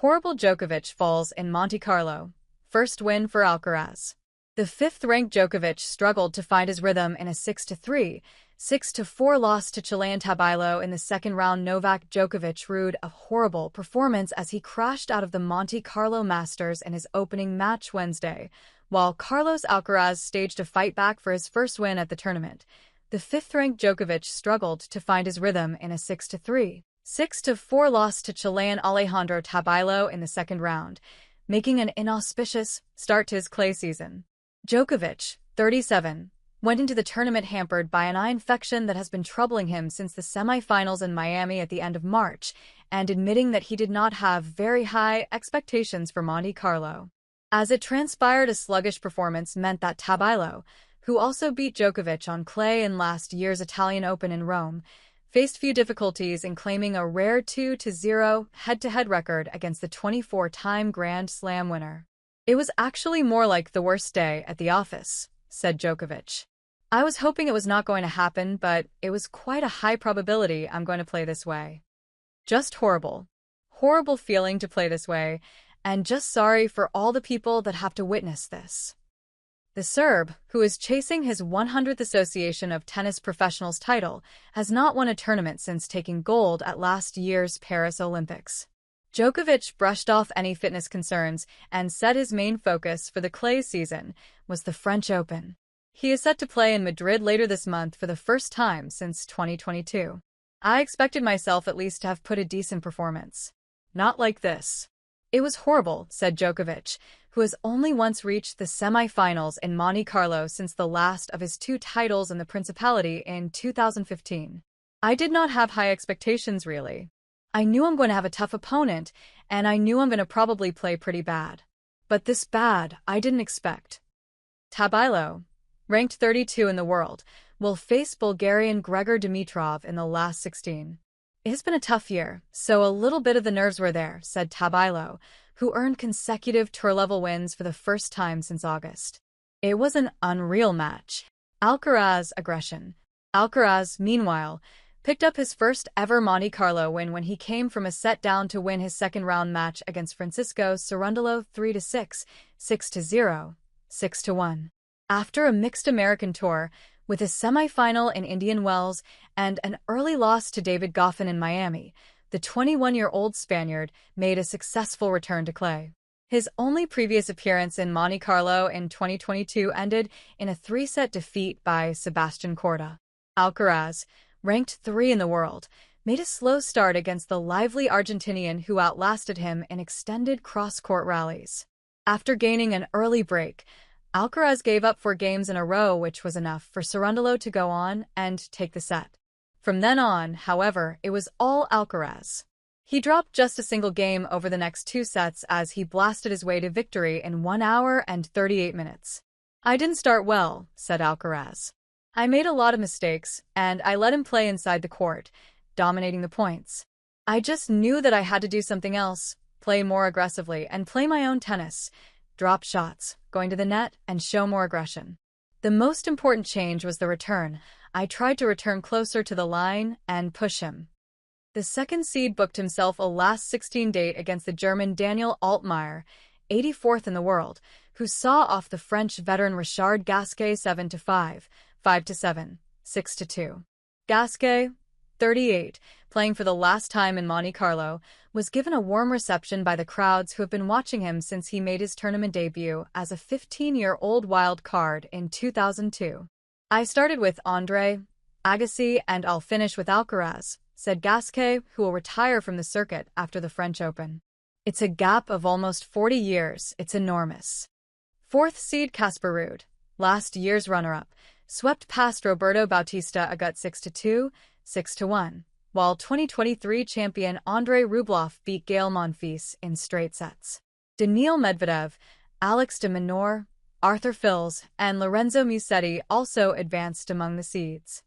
Horrible Djokovic falls in Monte Carlo. First win for Alcaraz. The fifth-ranked Djokovic struggled to find his rhythm in a 6-3, 6-4 loss to Chilean Tabilo in the second round. Novak Djokovic rued a horrible performance as he crashed out of the Monte Carlo Masters in his opening match Wednesday, while Carlos Alcaraz staged a fight back for his first win at the tournament. The fifth-ranked Djokovic struggled to find his rhythm in a 6-3, 6-4 loss to Chilean Alejandro Tabilo in the second round, making an inauspicious start to his clay season. Djokovic, 37, went into the tournament hampered by an eye infection that has been troubling him since the semifinals in Miami at the end of March, and admitting that he did not have very high expectations for Monte Carlo. As it transpired, a sluggish performance meant that Tabilo, who also beat Djokovic on clay in last year's Italian Open in Rome, faced few difficulties in claiming a rare 2-0 head-to-head record against the 24-time Grand Slam winner. "It was actually more like the worst day at the office," said Djokovic. "I was hoping it was not going to happen, but it was quite a high probability I'm going to play this way. Just horrible. Horrible feeling to play this way, and just sorry for all the people that have to witness this." The Serb, who is chasing his 100th Association of Tennis Professionals title, has not won a tournament since taking gold at last year's Paris Olympics. Djokovic brushed off any fitness concerns and said his main focus for the clay season was the French Open. He is set to play in Madrid later this month for the first time since 2022. "I expected myself at least to have put a decent performance. Not like this. It was horrible," said Djokovic, who has only once reached the semi-finals in Monte Carlo since the last of his two titles in the Principality in 2015. "I did not have high expectations, really. I knew I'm going to have a tough opponent, and I knew I'm going to probably play pretty bad. But this bad, I didn't expect." Tabilo, ranked 32 in the world, will face Bulgarian Gregor Dimitrov in the last 16. "It has been a tough year, so a little bit of the nerves were there," said Tabilo, who earned consecutive tour-level wins for the first time since August. "It was an unreal match." Alcaraz aggression. Alcaraz, meanwhile, picked up his first-ever Monte Carlo win when he came from a set down to win his second-round match against Francisco Cerundolo 3-6, 6-0, 6-1. After a mixed American tour, with a semifinal in Indian Wells and an early loss to David Goffin in Miami, the 21-year-old Spaniard made a successful return to clay. His only previous appearance in Monte Carlo in 2022 ended in a 3-set defeat by Sebastian Corda. Alcaraz, ranked 3 in the world, made a slow start against the lively Argentinian who outlasted him in extended cross-court rallies. After gaining an early break, Alcaraz gave up 4 games in a row, which was enough for Cerundolo to go on and take the set. From then on, however, it was all Alcaraz. He dropped just a single game over the next 2 sets as he blasted his way to victory in 1 hour and 38 minutes. "I didn't start well," said Alcaraz. "I made a lot of mistakes, and I let him play inside the court, dominating the points. I just knew that I had to do something else, play more aggressively, and play my own tennis, drop shots, going to the net, and show more aggression. The most important change was the return. I tried to return closer to the line and push him." The second seed booked himself a last 16 date against the German Daniel Altmaier, 84th in the world, who saw off the French veteran Richard Gasquet 7-5, 5-7, 6-2. Gasquet, 38, playing for the last time in Monte Carlo, was given a warm reception by the crowds who have been watching him since he made his tournament debut as a 15-year-old wild card in 2002. "I started with Andre Agassi and I'll finish with Alcaraz," said Gasquet, who will retire from the circuit after the French Open. "It's a gap of almost 40 years. It's enormous." Fourth seed Casper Ruud, last year's runner-up, swept past Roberto Bautista Agut 6-2, 6-1, while 2023 champion Andrei Rublev beat Gael Monfils in straight sets. Daniil Medvedev, Alex de Minaur, Arthur Fils, and Lorenzo Musetti also advanced among the seeds.